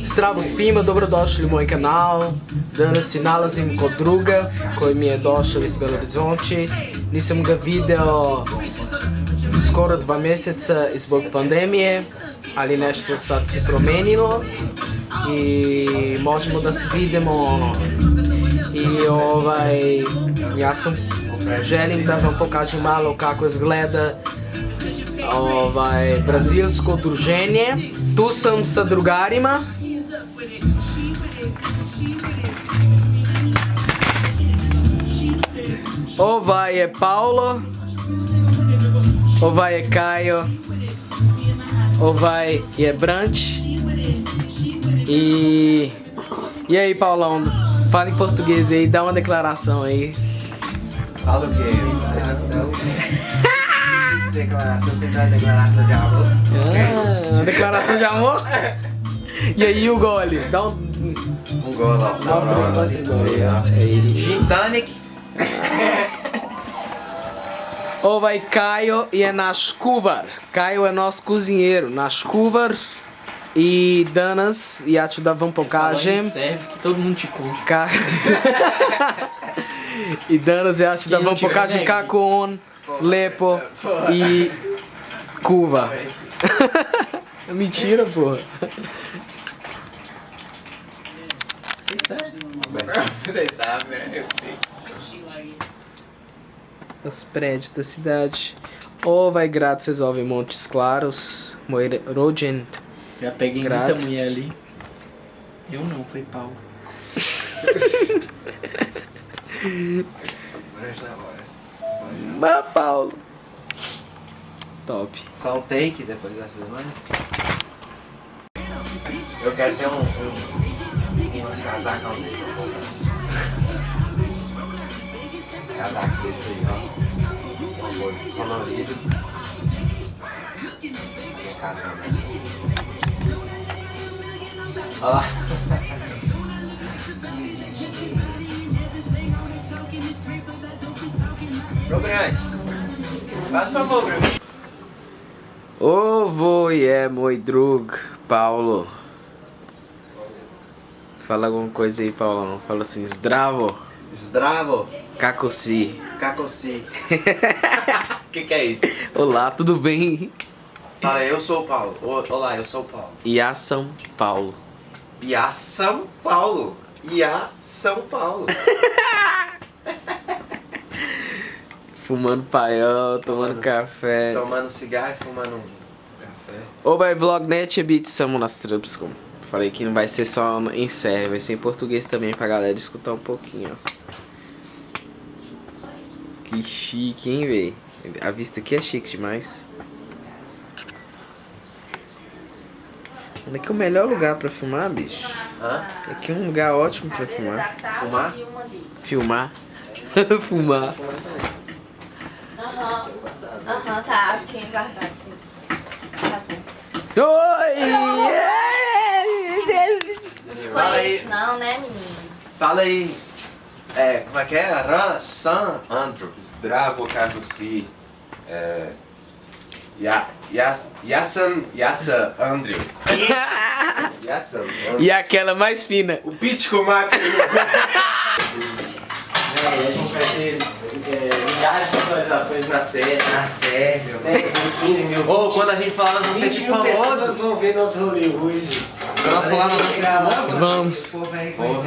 Zdravo svima, dobrodošli u moj kanal. Danas si nalazim kod druga koji mi je došao iz Belo Horizonte. Nisam ga video skoro 2 mjeseca zbog pandemije, ali nešto sad se promenilo i možemo da se vidimo. I ja sam želim da vam pokažem malo kako izgleda brazilsko druženje. Tu sam sa drugarima. Ovaj je Paulo, ovaj je Caio, ovaj je Branch e aí, Paulão, fala em português aí, dá uma declaração aí. Fala o quê? Declaração, você traz declaração de amor? Uma declaração de amor? E aí, o gole? Dá um gole, ó. Mostra o gole. Gin tonic. Ou vai Caio e é Nascuvar. Caio é nosso cozinheiro. Nascuvar e Danas e acho da vampocagem. Serve que todo mundo te come. E Danas e acho da vampocagem Cacon, Lepo e Cuva. Mentira, porra. Vocês sabem, né? Eu sei. Os prédios da cidade. Ou vai Grátis resolve Montes Claros, Moirogen. Já peguei muita mulher ali. Eu não, foi Paulo. Mas Paulo. Top. Só um take, depois vai fazer mais. Eu quero ter um casacão desse, eu vou comprar. Casaco desse aí, ó. Colorido. Minha casa, olha lá. Ô grande, faz favor pra mim. Ovo é mój drug, Paulo. Fala alguma coisa aí, Paulão. Fala assim, zdravo. Zdravo. Kako si. Kako si. Que é isso? Olá, tudo bem? Fala, eu sou o Paulo. Olá, eu sou o Paulo. E a São Paulo. E a São Paulo. E a São Paulo. Fumando paiol, tomando café. Tomando cigarro e fumando café. Ou vai vlognet e beat samo nas trapscom. Falei que não vai ser só em série, vai ser em português também pra galera escutar um pouquinho, ó. Que chique, hein, véi? A vista aqui é chique demais. Olha aqui é o melhor lugar pra filmar, bicho. Hã? Aqui é um lugar ótimo pra filmar. Fumar? Filmar. Fumar. Aham, tá, tinha guardado. Tá bom. Oi! Não te Fala aí. conheço não, né, menino? Fala aí. Como é que é? San Andrew. Zdravo, kako si. Jasa Andrew. Jasa Andrew. E aquela mais fina. O Pitco Mac. A gente vai ter milhares de visualizações na série. Na série, 10 mil, 15 mil. Ou quando a gente falar, nós vamos ser tipo famosos. vão ver nosso Hollywood. Nosso lá, nós vamos ser famosos. Vamos.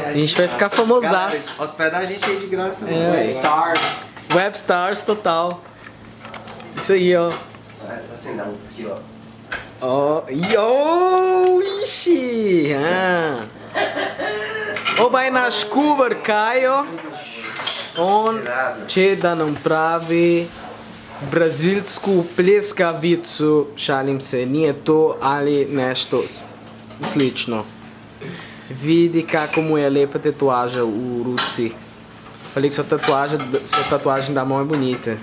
A gente vai ficar famosaço. Hospedar a gente aí de graça. É. Stars. Webstars total. Isso aí, ó. Assim, não, aqui, ó. Ó. Ixi. Ou vai nas Cuba, Caio. On će da nam pravi brazilsku pljeskavicu, šalim se, nije to, ali nešto slično. Vidi kako mu je lepa tatuagem u ruci. Falei que sua tatuagem da mão é bonita.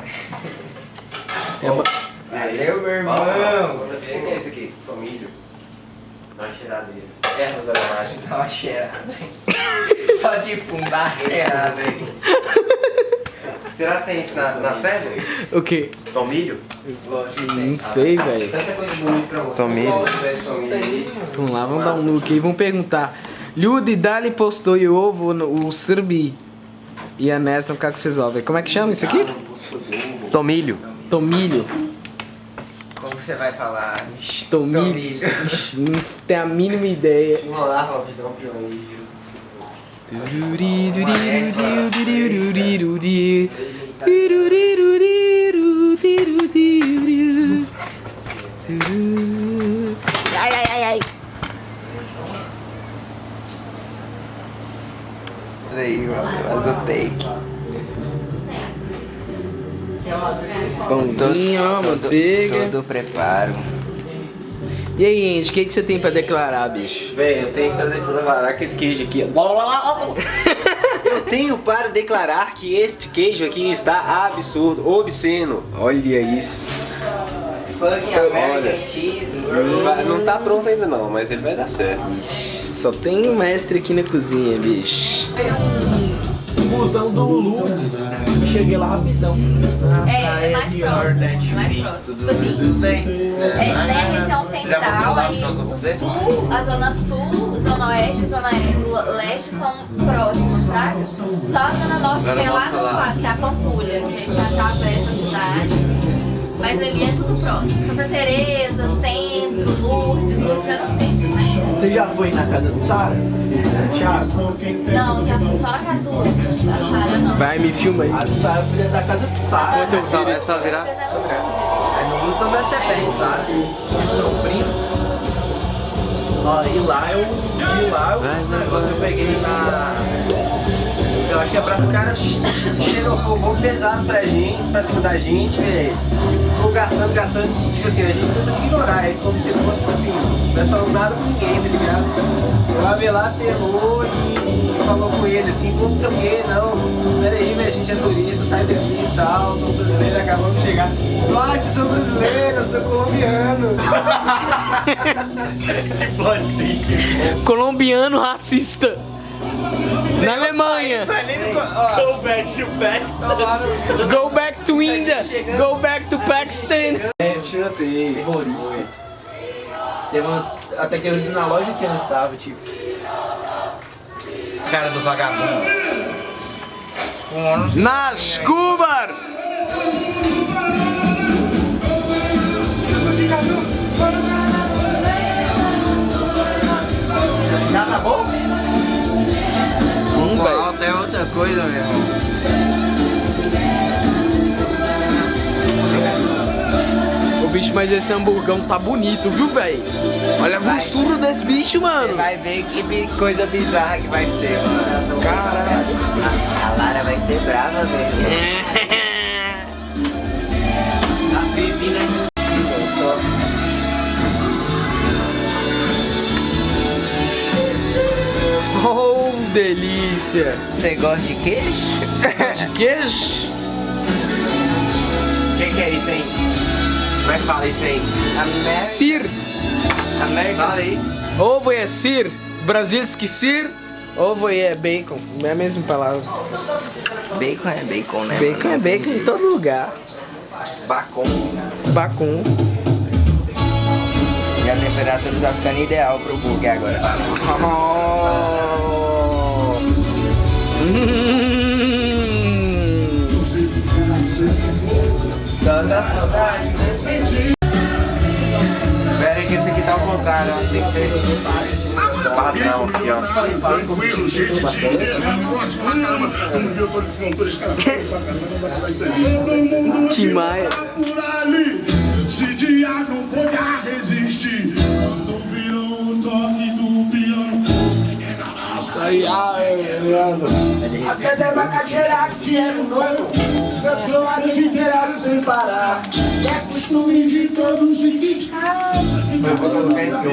Valeu, meu irmão. O que é esse aqui? Tomilho. Dá uma cheirada desse. Ervas aromáticas. Dá uma cheirada. Só de fundar cheirada aí. Será que tem isso na série? O quê? Tomilho? Não sei, velho. Tanta coisa bonita pra mostrar. Tomilho. Se tivesse tomilho. Vamos lá, vamos dar um look aí. Vamos perguntar. Ljudi dali postoj ovo u Srbiji. E a ne znam kako se zove. Como é que chama isso aqui? Tomilho. Tomilho. Como você vai falar? Ixi, Tomilho. Tomilho. Ixi, não tem a mínima ideia. Vamos lá, Robson, dá um pião aí. Ai, ai, ai, ai. Aí, mas eu tenho. Pãozinho, ó, manteiga. Todo preparo. E aí, Andy, o que você tem pra declarar, bicho? Bem, eu tenho que declarar que esse queijo aqui. Eu tenho para declarar que este queijo aqui está absurdo, obsceno. Olha isso. Fucking Olha. American cheese. Não tá pronto ainda não, mas ele vai dar certo. Só tem um mestre aqui na cozinha, bicho. Busão do Lourdes. Cheguei lá rapidão. É mais próximo. Mais próximo. Tipo assim, é a região central, aí sul, a zona sul, zona oeste, zona leste são próximos, tá? Só a zona norte que é lá no lado, que é a Pampulha, que já tá aberta a cidade. Mas ali é tudo próximo. Santa Teresa, centro, Lourdes é no centro, né? Você já foi na casa do Sara? Thiago? Não, já fui só na casa do Lucas, a Sara não. Vai, me filma aí. A do Sara, filha da casa do Sara. Quanto eu viro É isso? só virar. Aí no Luta vai ser bem, sabe? Meu primo. Ó, e lá o negócio eu peguei na. Eu acho que é pra o cara Xenofobou pesado pra cima da gente, velho. Ficou gastando, tipo assim, a gente tenta ignorar ele como se fosse, tipo assim, não é falando nada com ninguém, tá ligado? O Avelar pegou e falou com ele assim, pô, não sei o que, não, peraí, velho, a gente é turista, sai daqui e tal, sou brasileiro, acabamos de chegar. Ai, vocês são brasileiro, eu sou colombiano. Que plot Colombiano racista. Na Alemanha. Go back to back. Go back to India. Go back to Pakistan. Chantei. terrorista. Teve até que eu vi na loja que antes tava, tipo. Cara do vagabundo. Nasz Kubar. Já tá bom? Falta é outra coisa, meu irmão. Ô bicho, mas esse hamburgão tá bonito, viu, velho? Olha a grossura desse bicho, mano. Vai ver que coisa bizarra que vai ser, mano. Caralho. A Lara vai ser brava, velho. A vizinha. Oh, delícia. Você gosta de queijo? De queijo? O que é isso aí? Como é que fala isso aí? Sir. Fala aí. Ovo é sir. Brasilski sir. Ovo é bacon. É a mesma palavra. Bacon é bacon, né? Bacon é bacon em todo lugar. Bacon. Bacon. E a temperatura tá ficando ideal pro burger agora. Espera aí que esse aqui tá ao contrário, ó. Tem que ser padrão aqui, ó. Tranquilo, cheio de dinheiro, forte pra caramba. Um dia eu tô de fronteira, os caras pra caramba. Todo mundo Tim Maia. por ali. Se dia não poder resistir. Quando viram o toque do piano. Até der macaxeira que é no novo. Eu sou a noite inteira sem parar. É costume de todos os que Eu vou colocar esse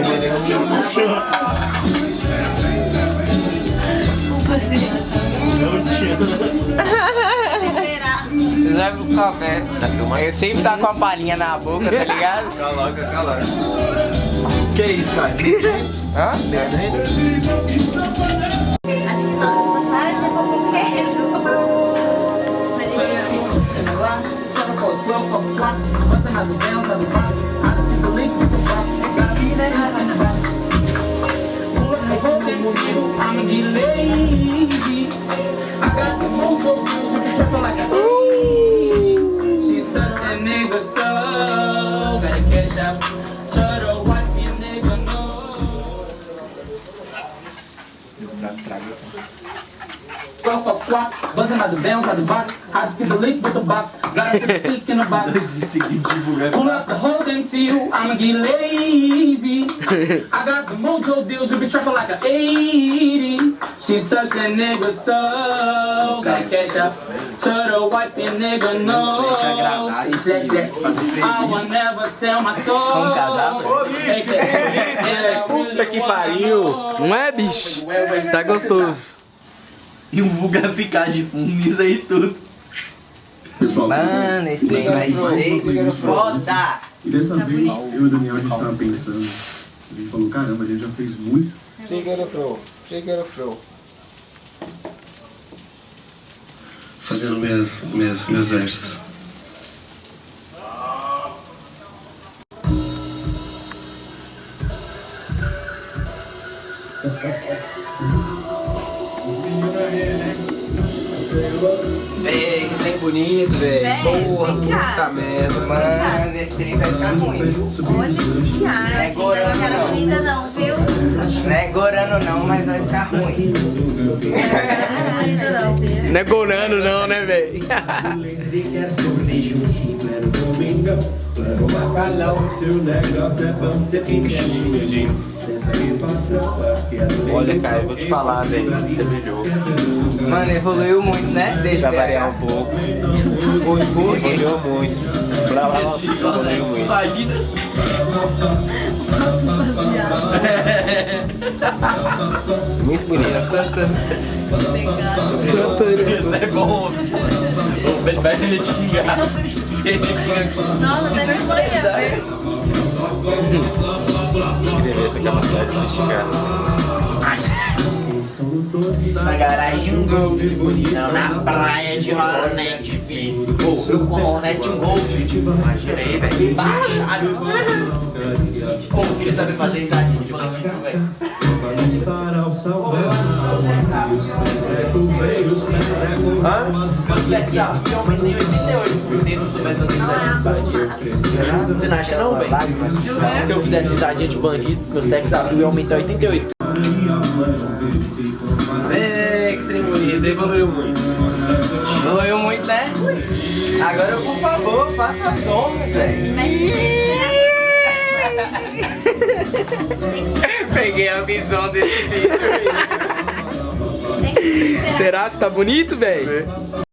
Você vai buscar o pé. Ele sempre tá com a palhinha na boca, tá ligado? Coloca. Que isso, cara? Hã? Acho que não, tipo, para de ser fofoqueiro. I'ma get lazy. I got the mojo, triple like a She's such a nigga, so gotta catch up. Shut up, watch me, nigga, no. Fuck swap, buzzing out the bounce out the box. I just get the link with the box. Gotta put the stick in the box. Pull up the whole damn seal, I'ma get lazy. I got the mojo deals, you be truffle like a 80. She's such a nigga, so gotta cash up. Shut up, wipe your nigga, no. She says that I will never sell my soul. Puta que pariu. Não é, bicho? Tá gostoso. E o Vulga ficar de fundo nisso aí tudo. Pessoal, Mano, esse trem vai ser foda. e dessa vez eu e o Daniel a gente tava pensando. A gente falou, caramba, a gente já fez muito. Fazendo meus versos. Véi, que trem bonito, velho. Porra, puta merda, mano. Esse trem vai ficar ruim. Olha que arte. Não é gorano, Não não. bonita não, viu? Não é gorano não, mas vai ficar ruim. Não é bonita não, viu? Não é gorano não, né, velho? Olha, cara, eu vou te falar, velho. Você brilhou. Mano, evoluiu muito, né? Desde pra variar um pouco. Evoluiu muito. Pra lá, evoluiu muito. Imagina. Muito bonito. Isso é bom. O Beto vai ele te xingar. Ele xinga. Nossa, até me banhando. Queria ver essa capacidade de se xingar. Na garagem um golfe, bonitão na praia de Hornet, filho. Eu com Hornet um golfe, imaginei, velho, embaixado. Como que você sabe fazer risadinha de bandido, velho? Quanto é que sabe? Eu aumentei 88% sobre essa risadinha de bandido. Você não acha não, velho? Se eu fizesse risadinha de bandido, meu sex appeal ia aumentar 88%. É, que trem bonito, evoluiu muito. Evoluiu muito, né? Agora, por favor, faça as honras, velho. Peguei a visão desse vídeo. Será que tá bonito, velho?